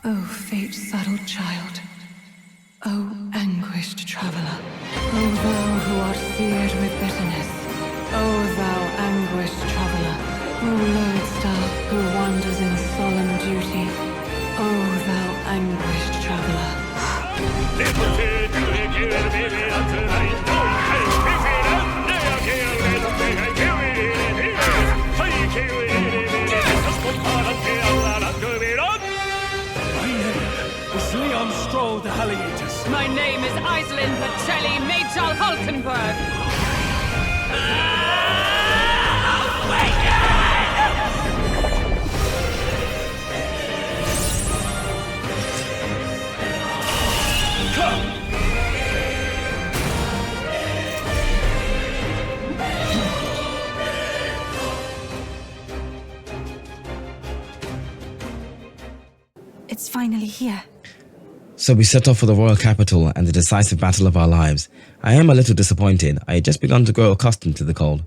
O fate-saddled child, O anguished traveler, O thou who art seared with bitterness, O thou anguished traveler, O lodestar who wanders in solemn duty, O thou anguished traveler. The Halliators. My name is Iselin Pacelli Majal Hulkenberg. It's finally here. So we set off for the royal capital and the decisive battle of our lives. I am a little disappointed. I had just begun to grow accustomed to the cold.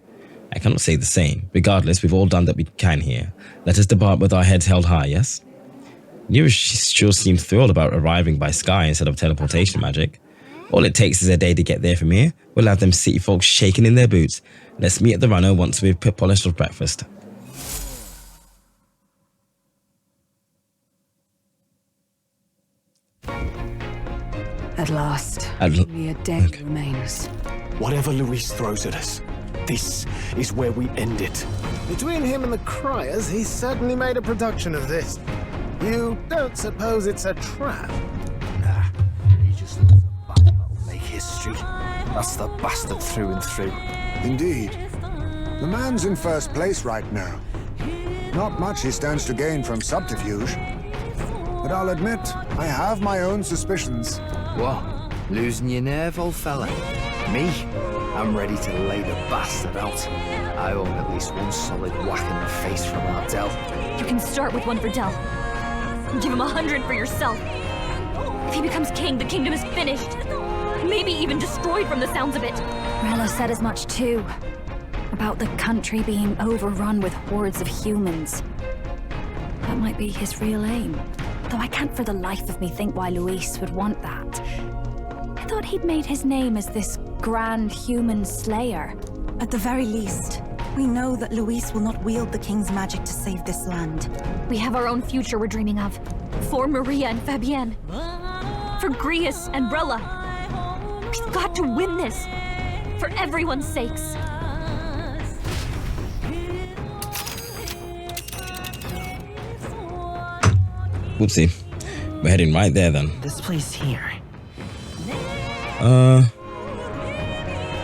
I cannot say the same. Regardless, we've all done that we can here. Let us depart with our heads held high, yes? You sure seemed thrilled about arriving by sky instead of teleportation magic. All it takes is a day to get there from here. We'll have them city folks shaking in their boots. Let's meet at the runner once we've polished our breakfast. At last, only a day remains. Whatever Luis throws at us, this is where we end it. Between him and the Criers, he's certainly made a production of this. You don't suppose it's a trap? Nah, he just loves a battle that'll make history. That's the bastard through and through. Indeed. The man's in first place right now. Not much he stands to gain from subterfuge. But I'll admit, I have my own suspicions. What? Losing your nerve, old fella? Me? I'm ready to lay the bastard out. I own at least one solid whack in the face from Ardell. You can start with one for Dell. Give him 100 for yourself. If he becomes king, the kingdom is finished. Maybe even destroyed from the sounds of it. Rella said as much too. About the country being overrun with hordes of humans. That might be his real aim. Though I can't for the life of me think why Luis would want that. I thought he'd made his name as this grand human slayer. At the very least, we know that Luis will not wield the king's magic to save this land. We have our own future we're dreaming of. For Maria and Fabienne. For Grius and Rella. We've got to win this. For everyone's sakes. Whoopsie. We're heading right there then. This place here.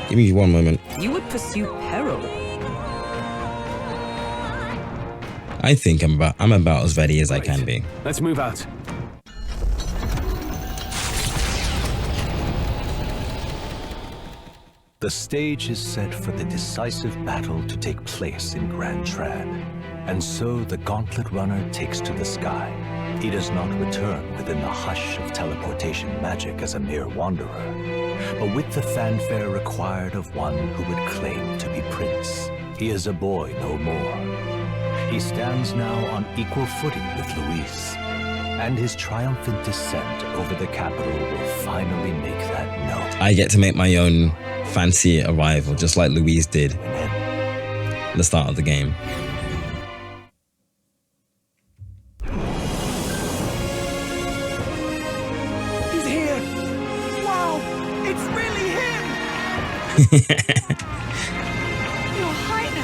Give me one moment. You would pursue peril. I think I'm about as ready as I can be. Let's move out. The stage is set for the decisive battle to take place in Grand Trad. And so the gauntlet runner takes to the sky. He does not return within the hush of teleportation magic as a mere wanderer, but with the fanfare required of one who would claim to be prince. He is a boy no more. He stands now on equal footing with Luis, and his triumphant descent over the capital will finally make that known. I get to make my own fancy arrival, just like Luis did at the start of the game.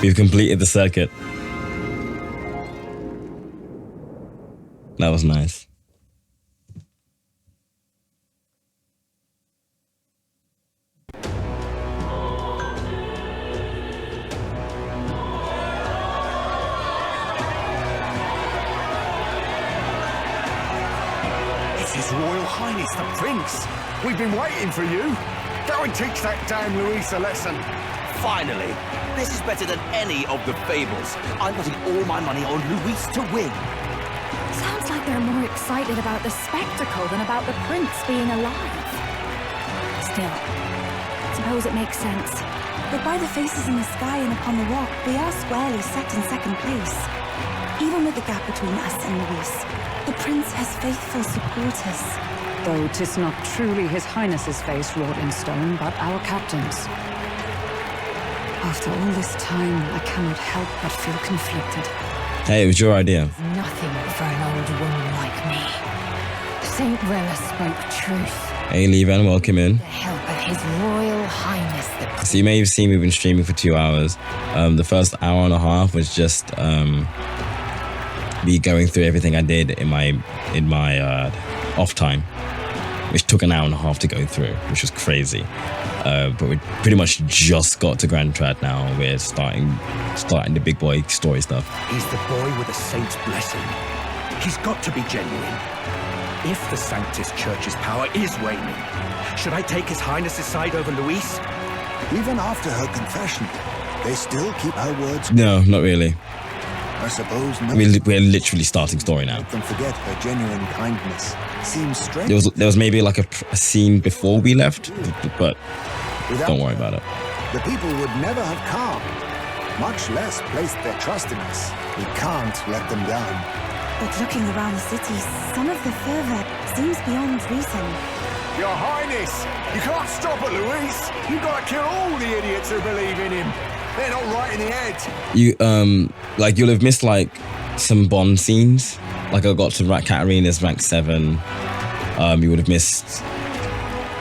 We've completed the circuit. That was nice. It's His Royal Highness the Prince. We've been waiting for you. Go and teach that damn Luis a lesson. Finally! This is better than any of the fables. I'm putting all my money on Luis to win. Sounds like they're more excited about the spectacle than about the prince being alive. Still, suppose it makes sense. But by the faces in the sky and upon the rock, we are squarely set in second place. Even with the gap between us and Luis. The prince has faithful supporters. Though 'tis not truly His Highness's face wrought in stone, but our captain's. After all this time, I cannot help but feel conflicted. Hey, it was your idea. Nothing for an old woman like me. Saint Rella spoke truth. Hey, Levan, welcome in. The help of His Royal Highness the So you may have seen we've been streaming for 2 hours. The first hour and a half was just me going through everything I did in my off time, which took an hour and a half to go through, which was crazy. But we pretty much just got to Grand Trad now. We're starting the big boy story stuff. He's the boy with a saint's blessing. He's got to be genuine. If the Sanctus Church's power is waning, should I take His Highness's side over Luis? Even after her confession, they still keep her words. No, not really. I suppose We're literally starting story now. Make them forget her genuine kindness. Seems strange. There was maybe like a scene before we left, but don't worry about it. The people would never have come, much less placed their trust in us. We can't let them down. But looking around the city, some of the fervor seems beyond reason. Your Highness, you can't stop it, Luis. You've got to kill all the idiots who believe in him. They're not right in the head. You'll have missed like some Bond scenes. Like I got to Katarina's rank 7. You would have missed,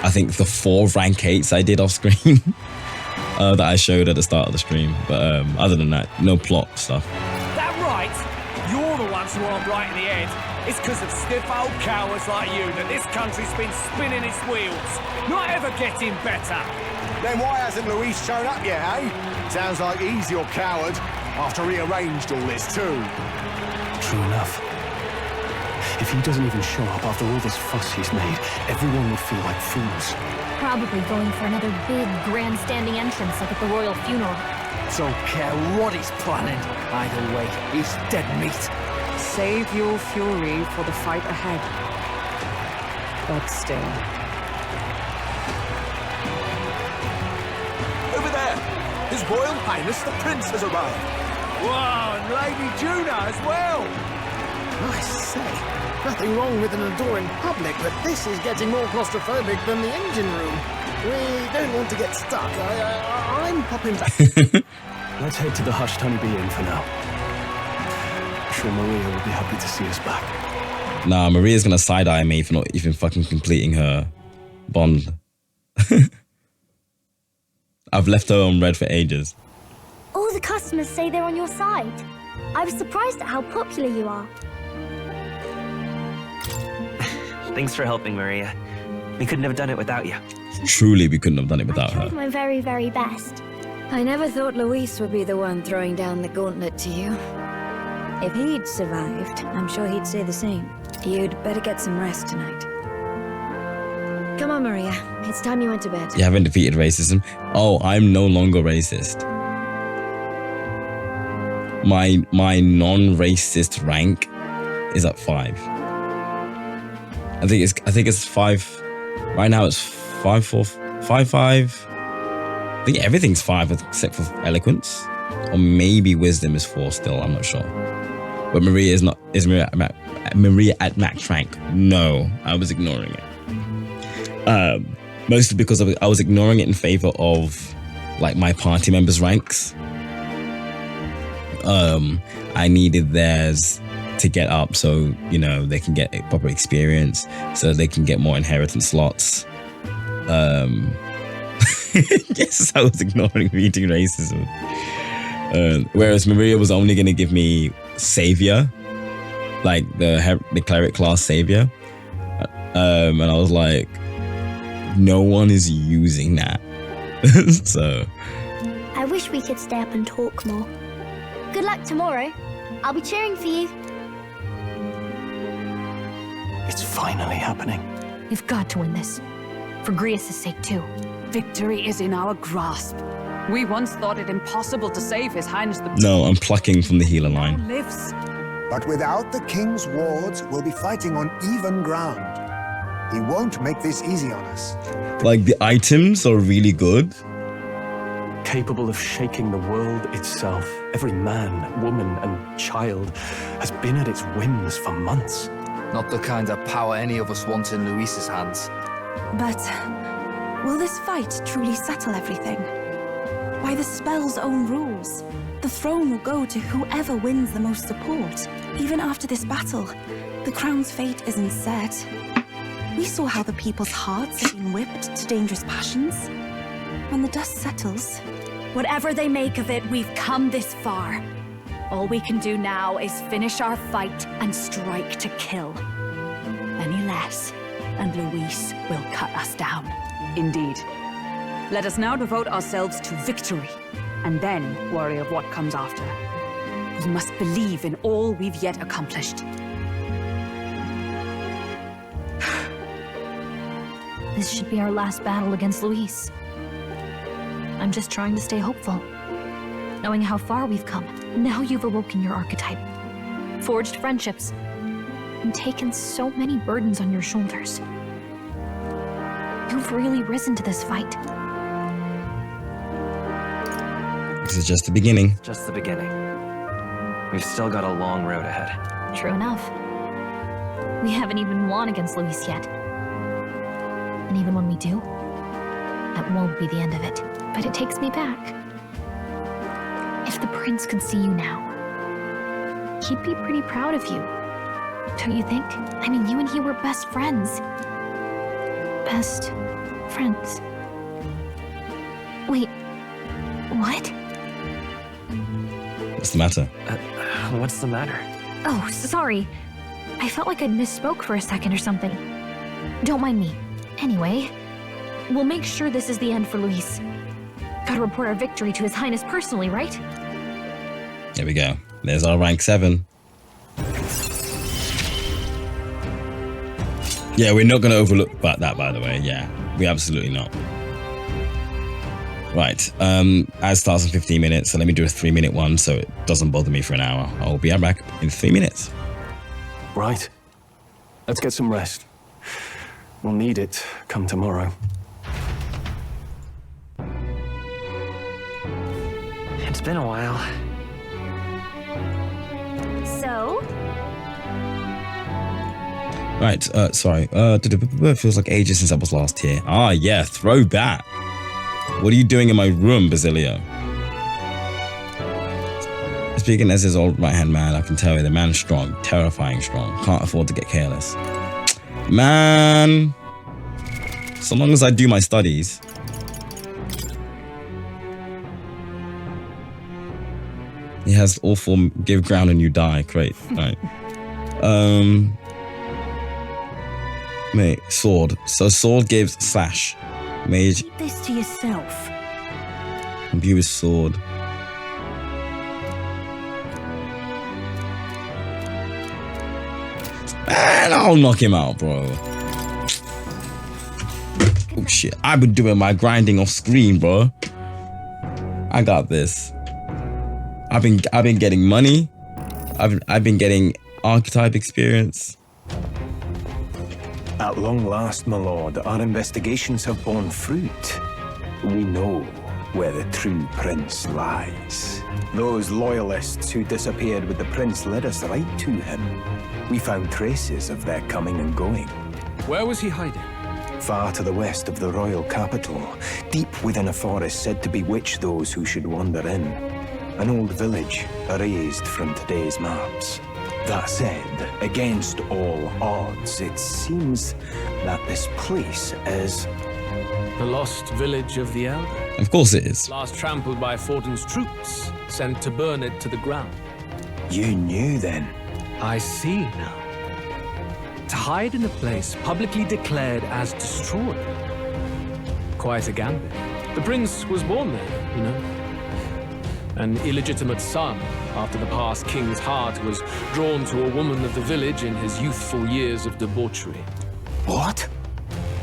I think, the 4 rank 8s I did off screen that I showed at the start of the stream. But other than that, no plot stuff. That right? You're the ones who aren't right in the head. It's because of stiff old cowards like you that this country's been spinning its wheels. Not ever getting better. Then why hasn't Luis shown up yet, eh? Sounds like he's your coward after he arranged all this too. True enough. If he doesn't even show up after all this fuss he's made, everyone will feel like fools. Probably going for another big grandstanding entrance like at the royal funeral. Don't care what he's planning. Either way, he's dead meat. Save your fury for the fight ahead. But still. Over there, His Royal Highness the Prince has arrived. Whoa, and Lady Juna as well. I say, nothing wrong with an adoring public, but this is getting more claustrophobic than the engine room. We don't want to get stuck. I'm popping back. Let's head to the hushed honeybee inn for now. I'm sure Maria will be happy to see us back. Nah, Maria's gonna side-eye me for not even fucking completing her bond. I've left her on red for ages. All the customers say they're on your side. I was surprised at how popular you are. Thanks for helping, Maria. We couldn't have done it without you. Truly, we couldn't have done it without I her. tried my very, very best. I never thought Luis would be the one throwing down the gauntlet to you. If he'd survived, I'm sure he'd say the same. You'd better get some rest tonight. Come on, Maria. It's time you went to bed. You haven't defeated racism. Oh, I'm no longer racist. My non-racist rank is at 5. I think it's 5. Right now it's 5, 4, 5, 5. I think everything's 5 except for eloquence, or maybe wisdom is 4 still. I'm not sure. But Maria is not. Is Maria at max rank? No, I was ignoring it. Mostly because I was ignoring it in favor of like my party members' ranks. I needed theirs to get up so, you know, they can get proper experience, so they can get more inheritance slots. Yes, I was ignoring reading racism. Whereas Maria was only going to give me Savior, like the cleric class Savior. And I was like, no one is using that. So I wish we could stay up and talk more. Good luck tomorrow. I'll be cheering for you. It's finally happening. You've got to win this. For Grius' sake, too. Victory is in our grasp. We once thought it impossible to save His Highness the... No, I'm plucking from the healer line. ...lives. But without the king's wards, we'll be fighting on even ground. He won't make this easy on us. Like, the items are really good. Capable of shaking the world itself. Every man, woman, and child has been at its whims for months. Not the kind of power any of us want in Luis's hands. But will this fight truly settle everything? By the spell's own rules, the throne will go to whoever wins the most support. Even after this battle, the crown's fate isn't set. We saw how the people's hearts have been whipped to dangerous passions. When the dust settles... Whatever they make of it, we've come this far. All we can do now is finish our fight and strike to kill. Any less, and Luis will cut us down. Indeed. Let us now devote ourselves to victory, and then worry of what comes after. We must believe in all we've yet accomplished. This should be our last battle against Luis. I'm just trying to stay hopeful. Knowing how far we've come. Now you've awoken your archetype. Forged friendships. And taken so many burdens on your shoulders. You've really risen to this fight. This is just the beginning. Just the beginning. We've still got a long road ahead. True enough. We haven't even won against Luis yet. And even when we do, that won't be the end of it. But it takes me back. If the prince could see you now, he'd be pretty proud of you. Don't you think? I mean, you and he were best friends. Best friends. Wait, what? What's the matter? What's the matter? Oh, sorry. I felt like I'd misspoke for a second or something. Don't mind me. Anyway, we'll make sure this is the end for Luis. Gotta report our victory to His Highness personally, right? There we go. There's our rank 7. Yeah, we're not going to overlook that, by the way. Yeah, we absolutely not. Right, as starts in 15 minutes, so let me do a 3-minute one so it doesn't bother me for an hour. I'll be back in 3 minutes. Right. Let's get some rest. We'll need it come tomorrow. It's been a while. So? Right, sorry. It feels like ages since I was last here. Ah, yeah, throwback. What are you doing in my room, Basilio? Speaking as his old right-hand man, I can tell you the man's strong, terrifying strong. Can't afford to get careless. Man! So long as I do my studies. He has all form, give ground and you die. Great, right. Mate, sword. So sword gives slash. Mage. Keep this to yourself. Imbue with sword. Man, I'll knock him out, bro. Oh shit, I've been doing my grinding off screen, bro. I got this. I've been getting money. I've been getting archetype experience. At long last, my lord, our investigations have borne fruit. We know where the true prince lies. Those loyalists who disappeared with the prince led us right to him. We found traces of their coming and going. Where was he hiding? Far to the west of the royal capital, deep within a forest said to bewitch those who should wander in. An old village erased from today's maps. That said, against all odds, it seems that this place is... The lost village of the Elder? Of course it is. Last trampled by Fortin's troops, sent to burn it to the ground. You knew then? I see now. To hide in a place publicly declared as destroyed. Quite a gambit. The prince was born there, you know. An illegitimate son, after the past king's heart was drawn to a woman of the village in his youthful years of debauchery. What?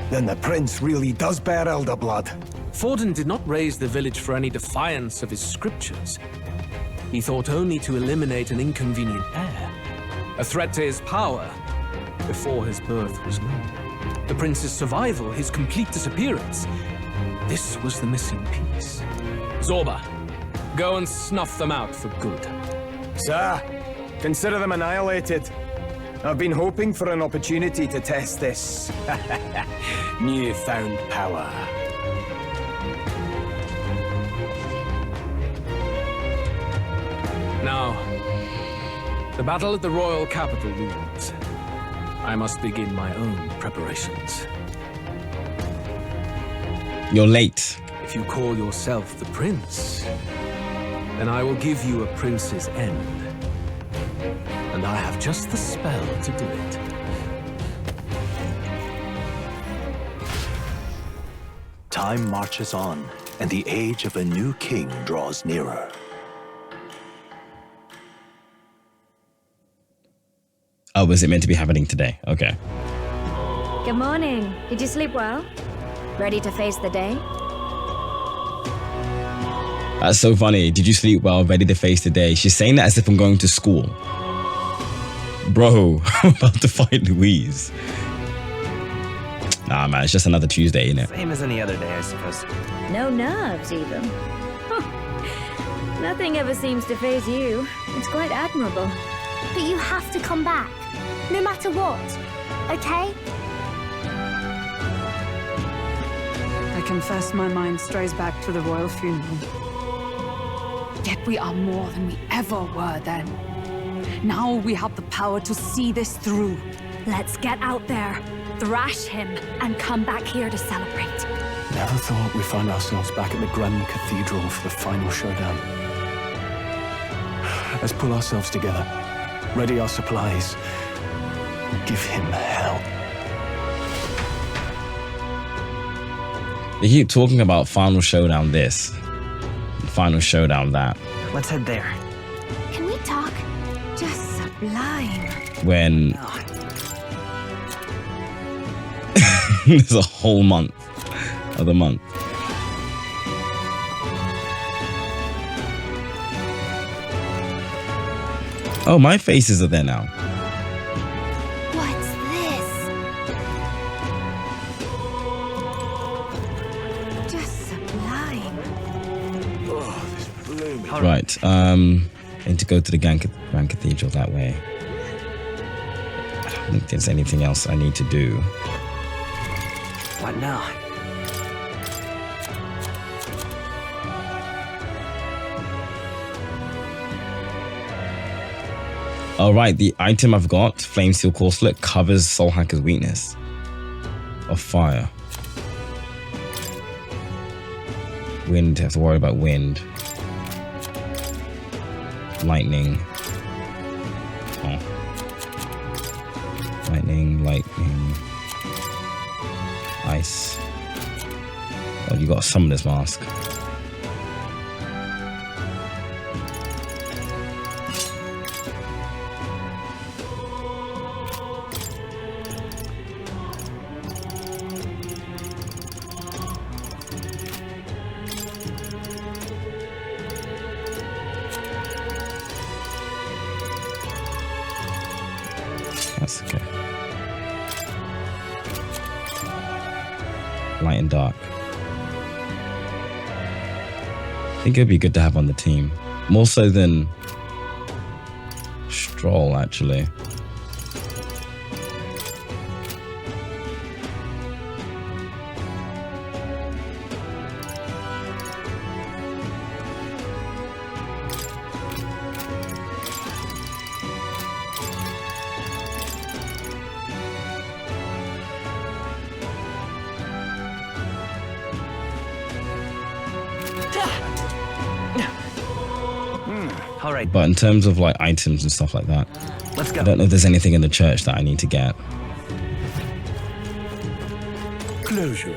Then the prince really does bear elder blood. Fortin did not raise the village for any defiance of his scriptures. He thought only to eliminate an inconvenient heir, a threat to his power, before his birth was known. The prince's survival, his complete disappearance, this was the missing piece. Zorba, go and snuff them out for good. Sir, consider them annihilated. I've been hoping for an opportunity to test this newfound power. Now, the battle at the royal capital looms. I must begin my own preparations. You're late. If you call yourself the prince, then I will give you a prince's end. And I have just the spell to do it. Time marches on, and the age of a new king draws nearer. Oh, was it meant to be happening today? Okay. Good morning. Did you sleep well? Ready to face the day? That's so funny. Did you sleep well? Ready to face the day? She's saying that as if I'm going to school. Bro, I'm about to fight Louise. Nah, man, it's just another Tuesday, innit? Same as any other day, I suppose. No nerves, even. Huh. Nothing ever seems to faze you. It's quite admirable. But you have to come back, no matter what, okay? I confess my mind strays back to the royal funeral. Yet we are more than we ever were then. Now we have the power to see this through. Let's get out there, thrash him, and come back here to celebrate. Never thought we'd find ourselves back at the Grand Cathedral for the final showdown. Let's pull ourselves together, ready our supplies, and give him hell. They keep talking about final showdown this, final showdown that. Let's head there. Can we talk? Just sublime. When there's a whole month of the month. Oh, my faces are there now. What's this? Just sublime. Right, need to go to the Grand Cathedral that way. I don't think there's anything else I need to do. What now? Alright, the item I've got, Flame Steel Corselet, covers Soul Hacker's weakness of fire. Wind, have to worry about wind. Lightning. Oh. Lightning. Ice. Oh, you got a summoner's mask. That's okay. Light and dark. I think it would be good to have on the team. More so than Stroll, actually. All right. But in terms of like items and stuff like that, Let's go. I don't know if there's anything in the church that I need to get. Closure.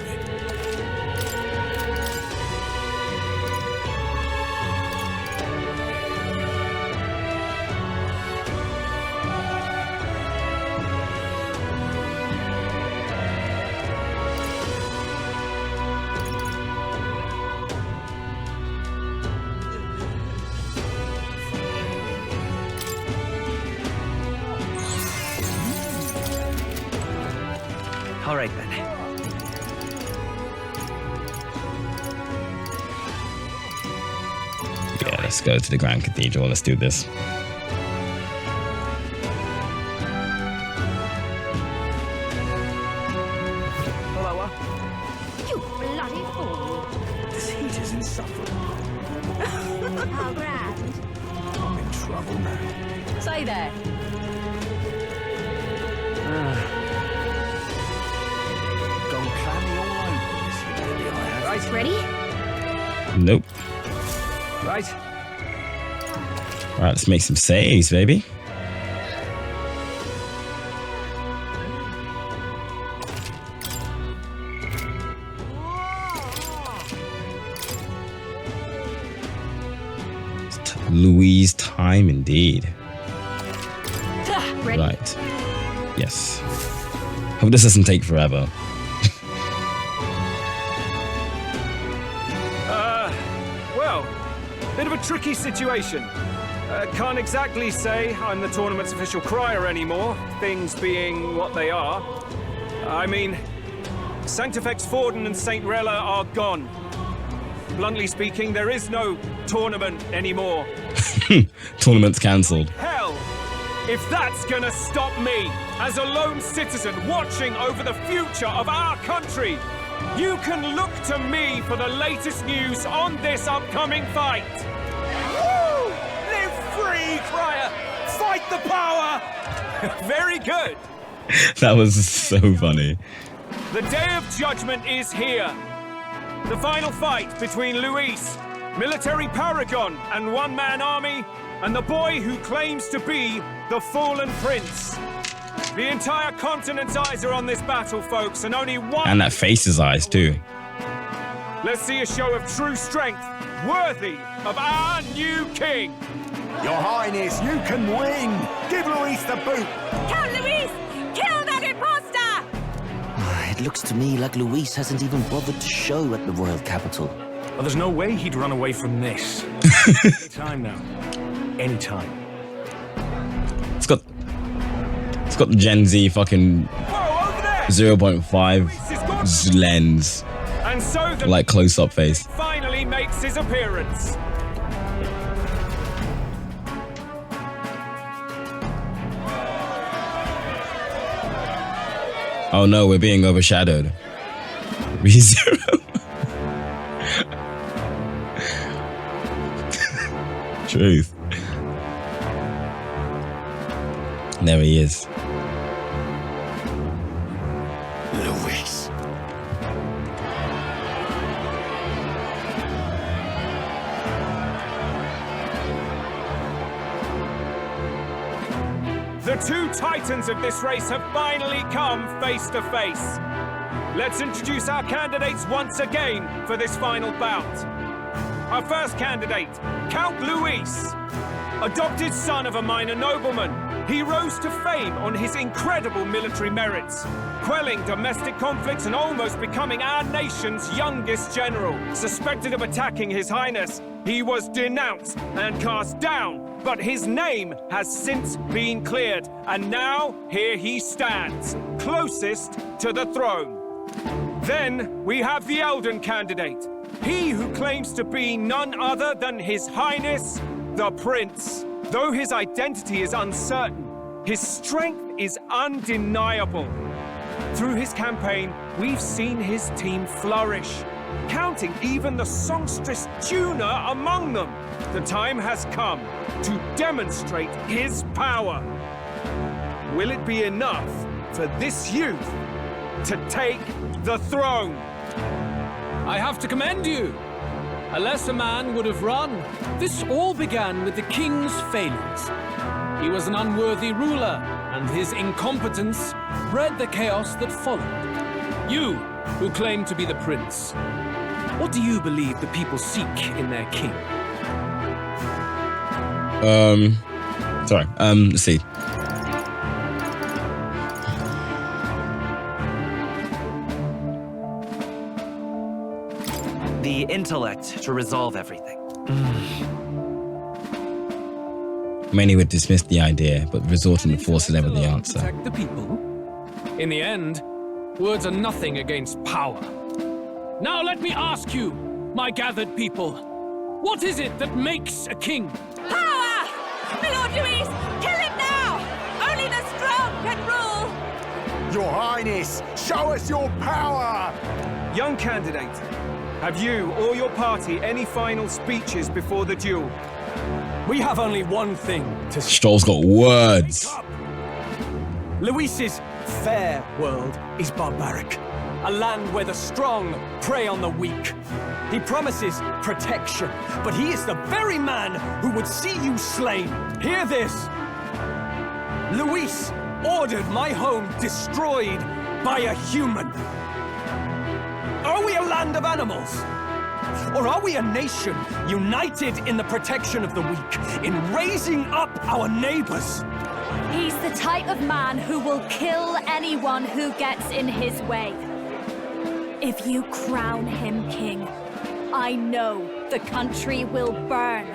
All right, then. Yeah, let's go to the Grand Cathedral. Let's do this. bloody fool. This heat is insufferable. How grand. I'm in trouble now. Say there. Gone clammy all over this baby I have. Right, ready? Nope. Right. Alright, let's make some saves, baby. Louise time indeed. Ready? Right. Yes. Hope this doesn't take forever. Well, bit of a tricky situation. Can't exactly say I'm the tournament's official crier anymore, things being what they are. I mean, Sanctifex Forden and St. Rella are gone. Bluntly speaking, there is no tournament anymore. Tournament's cancelled. Hell, if that's gonna stop me, as a lone citizen watching over the future of our country, you can look to me for the latest news on this upcoming fight. Woo! Live free, crier! Fight the power! Very good. That was so funny. The Day of Judgment is here. The final fight between Luis, military paragon and one-man army, and the boy who claims to be the fallen prince. The entire continent's eyes are on this battle, folks, and only one... And that face's eyes, too. Let's see a show of true strength, worthy of our new king. Your Highness, you can win. Give Luis the boot. Count Luis! Kill that imposter! It looks to me like Luis hasn't even bothered to show at the royal capital. Well, there's no way he'd run away from this. Anytime now. Anytime. It's got the Gen Z fucking 0.5 lens. And so the like close-up face. finally makes his appearance. Oh no, we're being overshadowed. ReZero. Truth. There he is. Luis. The two titans of this race have finally come face to face. Let's introduce our candidates once again for this final bout. Our first candidate, Count Luis. Adopted son of a minor nobleman, he rose to fame on his incredible military merits, quelling domestic conflicts and almost becoming our nation's youngest general. Suspected of attacking His Highness, he was denounced and cast down, but his name has since been cleared, and now here he stands, closest to the throne. Then we have the Elden candidate, he who claims to be none other than His Highness, the Prince. Though his identity is uncertain, his strength is undeniable. Through his campaign, we've seen his team flourish, counting even the songstress Juna among them. The time has come to demonstrate his power. Will it be enough for this youth to take the throne? I have to commend you. A lesser man would have run. This all began with the king's failures. He was an unworthy ruler, and his incompetence bred the chaos that followed. You, who claim to be the prince, what do you believe the people seek in their king? Let's see. The intellect to resolve everything. Many would dismiss the idea, but resorting to force is never the answer. Protect the people. In the end, words are nothing against power. Now let me ask you, my gathered people, what is it that makes a king? Power! My Lord Luis, kill him now! Only the strong can rule! Your Highness, show us your power! Young candidate, have you or your party any final speeches before the duel? We have only one thing to say. Stroll's got words. Luis's fair world is barbaric. A land where the strong prey on the weak. He promises protection, but he is the very man who would see you slain. Hear this. Luis ordered my home destroyed by a human. Are we a land of animals? Or are we a nation united in the protection of the weak, in raising up our neighbors? He's the type of man who will kill anyone who gets in his way. If you crown him king, I know the country will burn.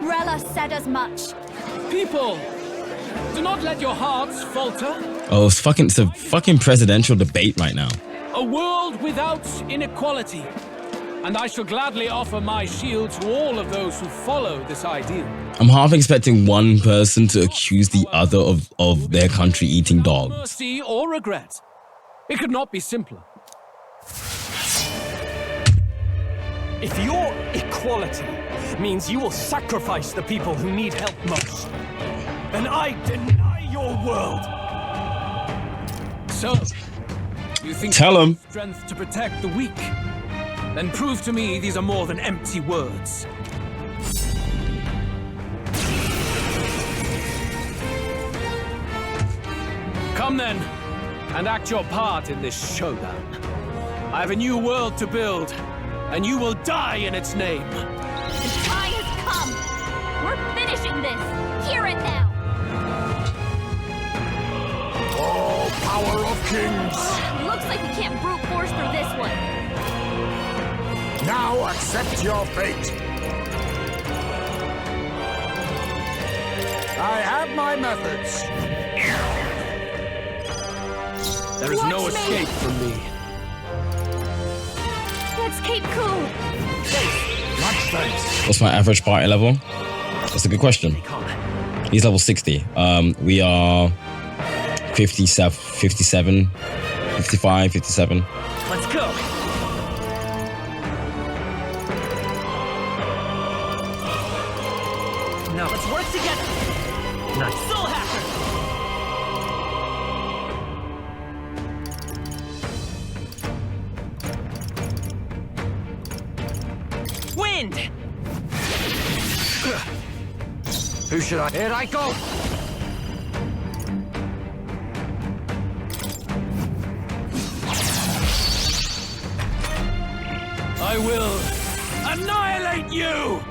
Rella said as much. People, do not let your hearts falter. Oh, it's a fucking presidential debate right now. A world without inequality. And I shall gladly offer my shield to all of those who follow this ideal. I'm half expecting one person to accuse the other of their country eating dogs. Mercy or regret. It could not be simpler. If your equality means you will sacrifice the people who need help most, then I deny your world. So, you think Tell you him. have strength to protect the weak? Then prove to me these are more than empty words. Come then, and act your part in this showdown. I have a new world to build, and you will die in its name. The time has come. We're finishing this, here and now. Oh, power of kings! Looks like we can't brute force through this one. Now accept your fate. I have my methods. There is no escape from me. Let's keep cool. Much thanks. What's my average party level? That's a good question. He's level 60. We are 57, 55, 57. Let's go. Now let's work together. Nice. Soul Hacker. Wind. Who should I? Here I go. I will annihilate you!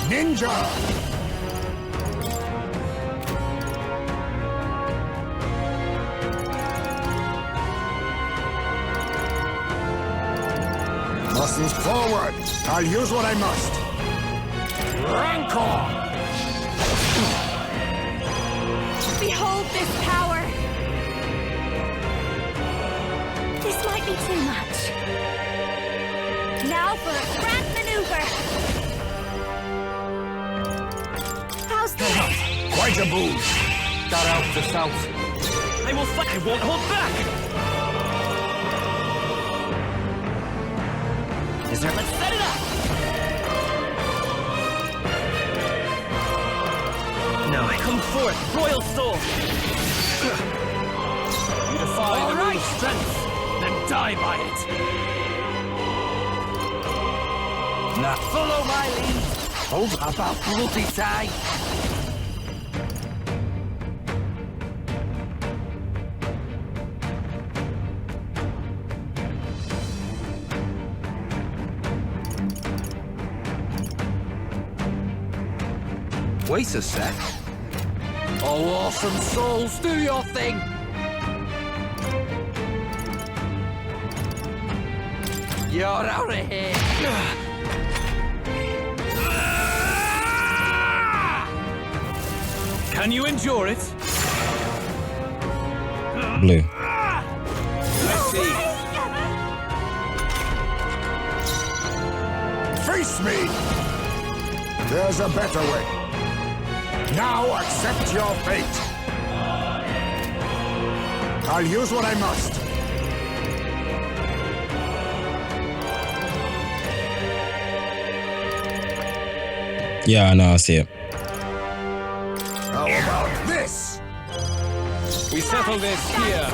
Ninja! Muscles forward! I'll use what I must. Rancor! Behold this power! This might be too much. Now for a grand maneuver! How's this? Quite a boost. Start out the south. I will fight. I won't hold back. Is there? Let's set it up. Now I come forth, royal soul. You defy the rule of strength, then die by it. Now follow my lead. Hold about bloody tie. Wait a sec. Oh, awesome souls, do your thing! You're out of here! Can you endure it? Blue. I see. Face me! There's a better way. Now accept your fate. I'll use what I must. Yeah, I know, I see it. How about this? We settle this here.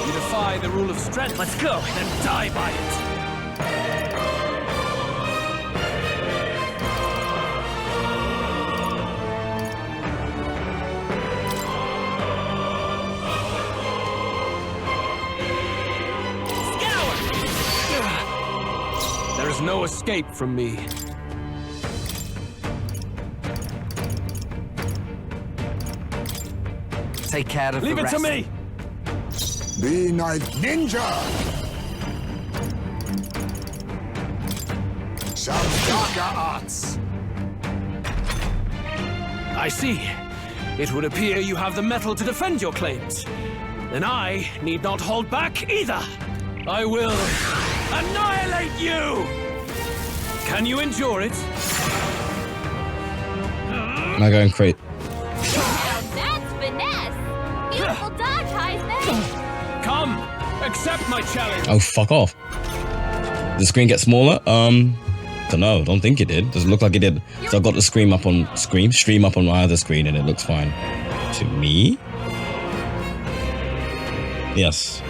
You defy the rule of strength. Let's go. Then die by it. There is no escape from me. Take care of Leave the it rest. to me! Be night ninja! Some darker arts. I see. It would appear you have the metal to defend your claims. Then I need not hold back either. I will annihilate you! Can you endure it? Am I going crazy? Now that's finesse! Beautiful dodge, Heisman! Come, accept my challenge. Oh, fuck off. Did the screen get smaller? Don't know. Don't think it did. Doesn't look like it did. So I got the stream up on my other screen, and it looks fine. To me? Yes.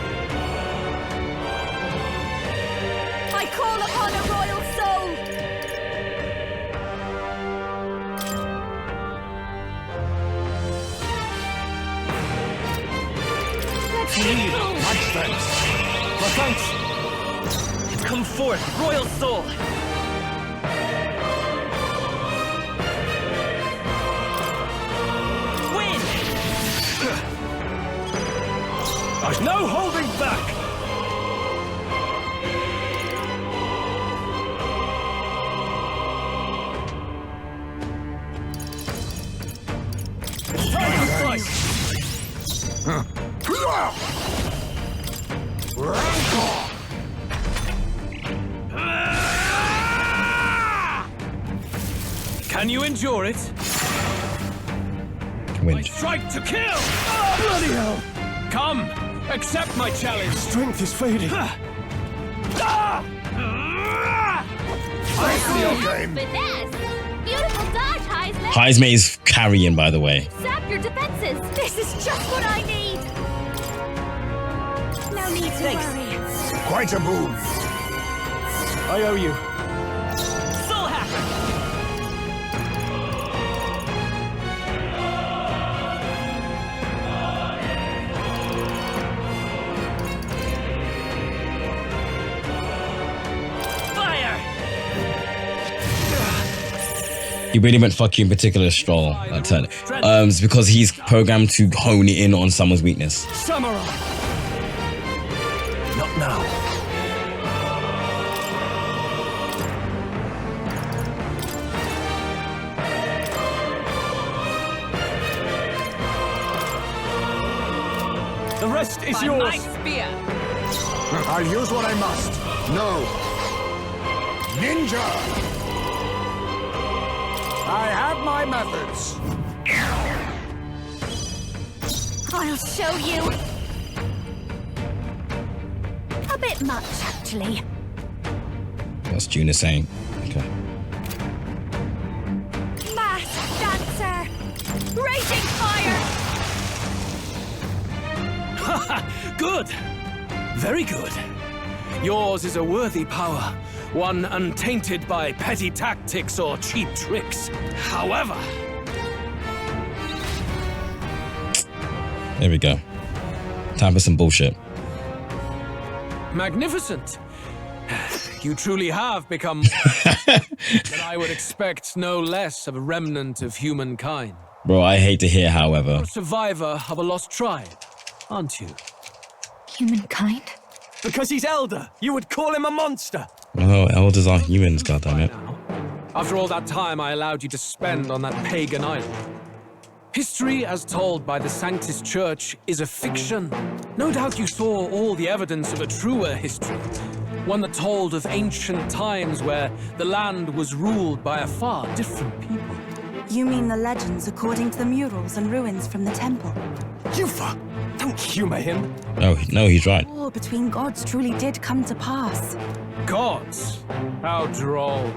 I call upon a royal soul! Much thanks. Well, thanks. Come forth, royal soul. Win! There's no holding back! It's time to fight! Can you endure it? Wind. Strike to kill! Oh, bloody hell! Come, accept my challenge. Strength is fading. Ah! I see your game. Finesse! Beautiful dodge, Heisman! Heisman is carrying, by the way. Sap your defenses! This is just what I need! No need to worry. Quite a move. I owe you. Soul hacker! He really went fuck you in particular, Stroll. That turn. It's because he's programmed to hone it in on someone's weakness. Samurai! Not now. The rest is By yours! my spear! I'll use what I must. No. Ninja! I have my methods. I'll show you! A bit much, actually. What's Juna saying? Okay. Masked dancer! Raging fire! Good! Very good. Yours is a worthy power, one untainted by petty tactics or cheap tricks. However... There we go. Time for some bullshit. Magnificent! You truly have become but I would expect no less of a remnant of humankind. Bro, I hate to hear, however. You're a survivor of a lost tribe, aren't you? Humankind? Because he's elder, you would call him a monster! Oh, elders are humans, goddammit. After all that time I allowed you to spend on that pagan island. History as told by the Sanctus Church is a fiction. No doubt you saw all the evidence of a truer history. one that told of ancient times where the land was ruled by a far different people. You mean the legends according to the murals and ruins from the temple? Yufa! Don't humor him. No, he's right. War between gods truly did come to pass. Gods? How droll.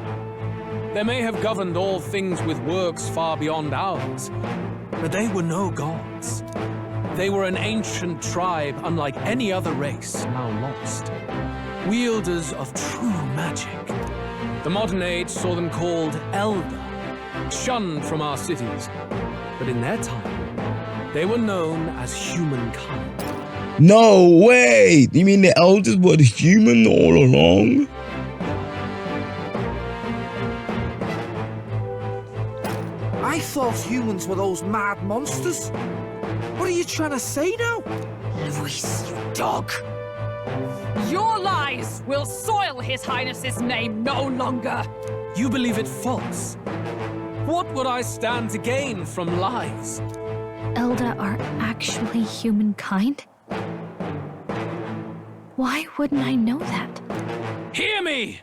They may have governed all things with works far beyond ours, but they were no gods. They were an ancient tribe unlike any other race now lost. Wielders of true magic. The modern age saw them called Elder, shunned from our cities. But in their time, they were known as humankind. No way! You mean the elders were human all along? I thought humans were those mad monsters. What are you trying to say now? Luis, you dog. Your lies will soil His Highness's name no longer. You believe it false? What would I stand to gain from lies? Elder are actually humankind? Why wouldn't I know that? Hear me!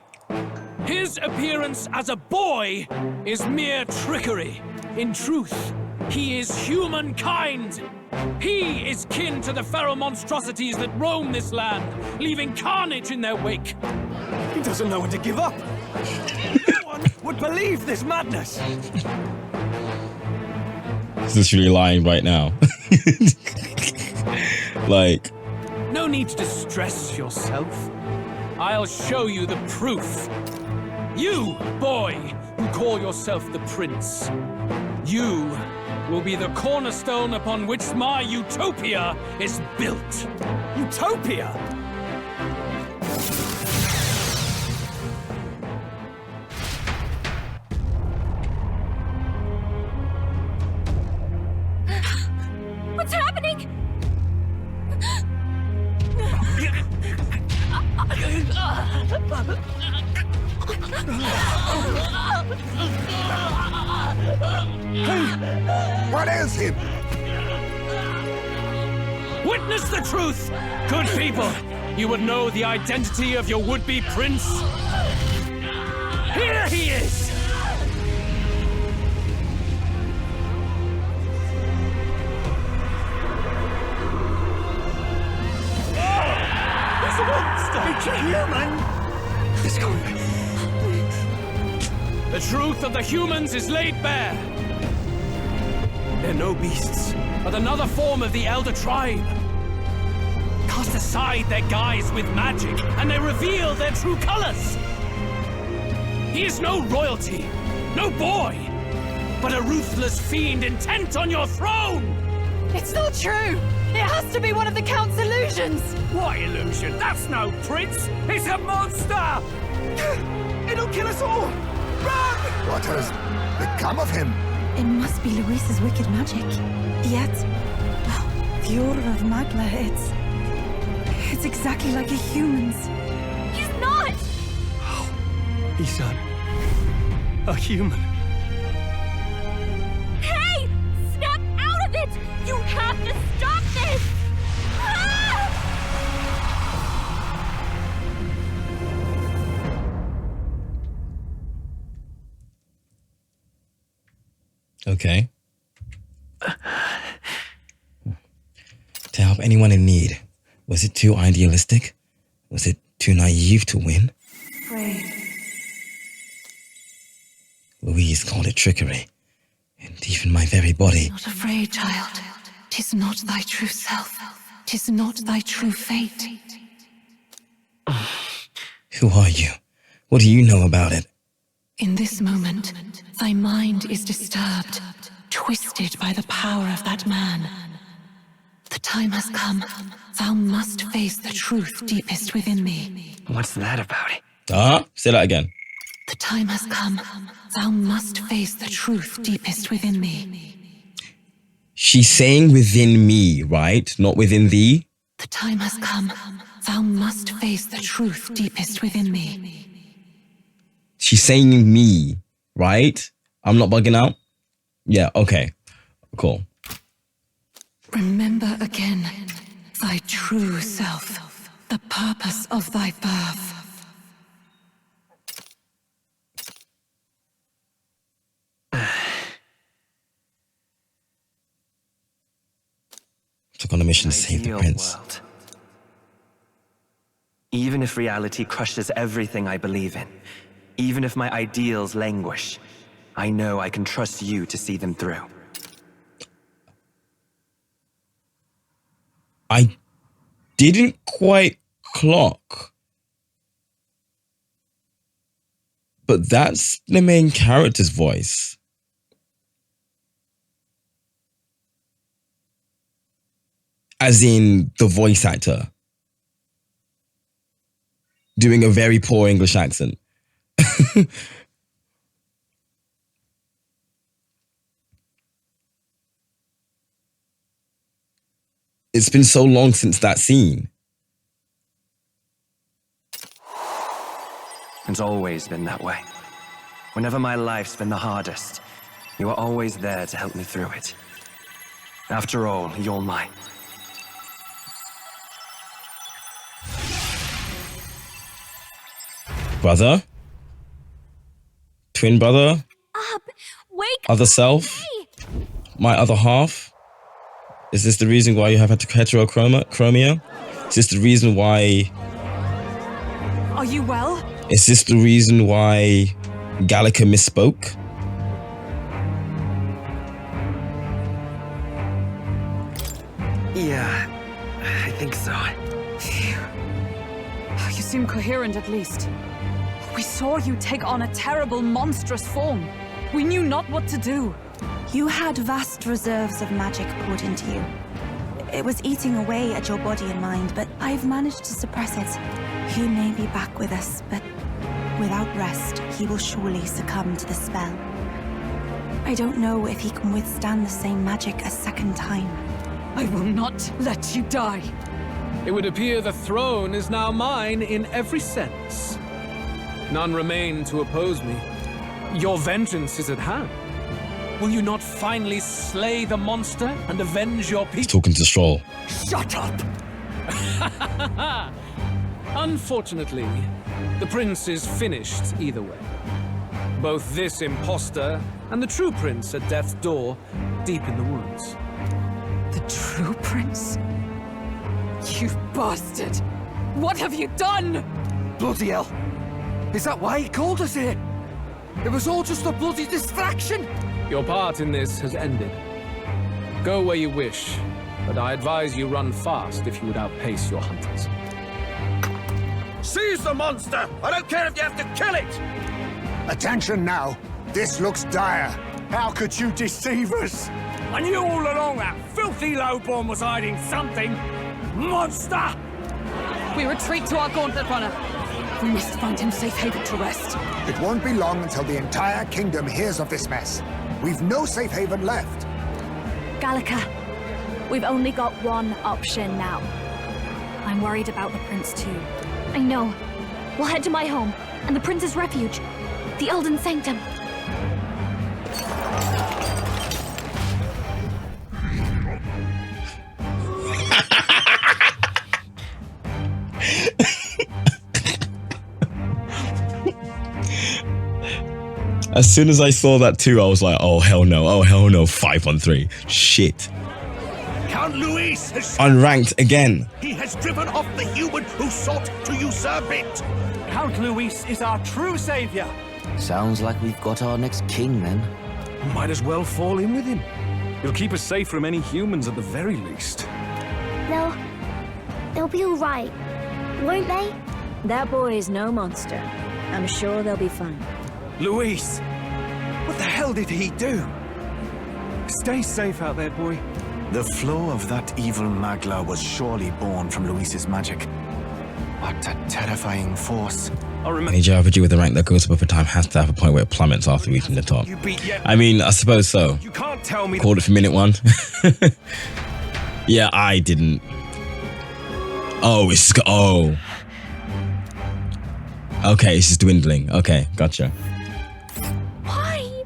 His appearance as a boy is mere trickery. In truth, he is humankind. He is kin to the feral monstrosities that roam this land, leaving carnage in their wake. He doesn't know when to give up. No one would believe this madness. He's literally lying right now. Like... No need to distress yourself. I'll show you the proof. You, boy, who call yourself the prince. You will be the cornerstone upon which my utopia is built. Utopia? What's happening? What is him? Witness the truth, good people. You would know the identity of your would-be prince. Here he is! It's a monster! It's a human! It's going. The truth of the humans is laid bare. They're no beasts, but another form of the Elder Tribe. Cast aside their guise with magic, and they reveal their true colors. He is no royalty, no boy, but a ruthless fiend intent on your throne! It's not true! It has to be one of the Count's illusions! What illusion? That's no prince! It's a monster! It'll kill us all! Run! What has become of him? It must be Luis's wicked magic. Yet, the aura of Magla, it's exactly like a human's. He's not! He's a human. Hey! Snap out of it! You have to stop this! Ah! Okay. To help anyone in need. Was it too idealistic? Was it too naive to win? Afraid. Louise called it trickery. And even my very body. Not afraid, child. 'Tis not thy true self. 'Tis not thy true fate. Who are you? What do you know about it? In this moment, thy mind is disturbed, twisted by the power of that man. The time has come. Thou must face the truth deepest within thee. What's that about? Say that again. The time has come. Thou must face the truth deepest within thee. She's saying within me, right? Not within thee? The time has come. Thou must face the truth deepest within thee. She's saying me, right? I'm not bugging out? Yeah, okay. Cool. Remember again thy true self, the purpose of thy birth. mission to save the Ideal prince. world. Even if reality crushes everything I believe in, even if my ideals languish, I know I can trust you to see them through. I didn't quite clock, but that's the main character's voice. As in the voice actor doing a very poor English accent. It's been so long since that scene. It's always been that way. Whenever my life's been the hardest, you are always there to help me through it. After all, you're mine. Brother? Twin brother? Wake Other self? My other half? Is this the reason why you have heterochromia? Is this the reason why... Are you well? Is this the reason why Gallica misspoke? Yeah, I think so. Phew. You seem coherent at least. We saw you take on a terrible, monstrous form. We knew not what to do. You had vast reserves of magic poured into you. It was eating away at your body and mind, but I've managed to suppress it. He may be back with us, but without rest, he will surely succumb to the spell. I don't know if he can withstand the same magic a second time. I will not let you die. It would appear the throne is now mine in every sense. None remain to oppose me. Your vengeance is at hand. Will you not finally slay the monster and avenge your people? He's talking to Stroll. Shut up! Unfortunately, the prince is finished either way. Both this imposter and the true prince at death's door, deep in the woods. The true prince? You bastard! What have you done? Bloody hell! Is that why he called us here? It was all just a bloody distraction! Your part in this has ended. Go where you wish, but I advise you run fast if you would outpace your hunters. Seize the monster! I don't care if you have to kill it! Attention now. This looks dire. How could you deceive us? I knew all along that filthy lowborn was hiding something! Monster! We retreat to our gauntlet runner. We must find him safe haven to rest. It won't be long until the entire kingdom hears of this mess. We've no safe haven left. Gallica, we've only got one option now. I'm worried about the prince too. I know. We'll head to my home and the prince's refuge, the Elden Sanctum. As soon as I saw that too, I was like, oh hell no, 5 on 3. Shit. Count Luis has... Unranked again. He has driven off the human who sought to usurp it! Count Luis is our true savior. Sounds like we've got our next king, then. Might as well fall in with him. He'll keep us safe from any humans at the very least. They'll be all right, won't they? That boy is no monster. I'm sure they'll be fine. Luis! What the hell did he do? Stay safe out there, boy. The flow of that evil Magla was surely born from Luis's magic. What a terrifying force. Any JRPG with a rank that goes up over time has to have a point where it plummets after reaching the top. I mean, I suppose so. You can't tell me. Called it for minute 1. Yeah, I didn't. Oh, it's... Oh. Okay, it's just dwindling. Okay, gotcha. Why?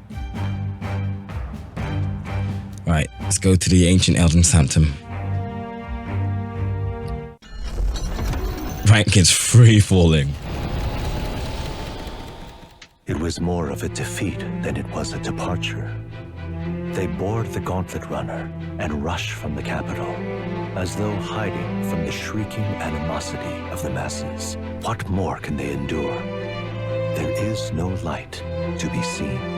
Right, let's go to the ancient Elden Sanctum. Rank is free falling. It was more of a defeat than it was a departure. They board the gauntlet runner and rush from the capital. as though hiding from the shrieking animosity of the masses. What more can they endure? There is no light to be seen.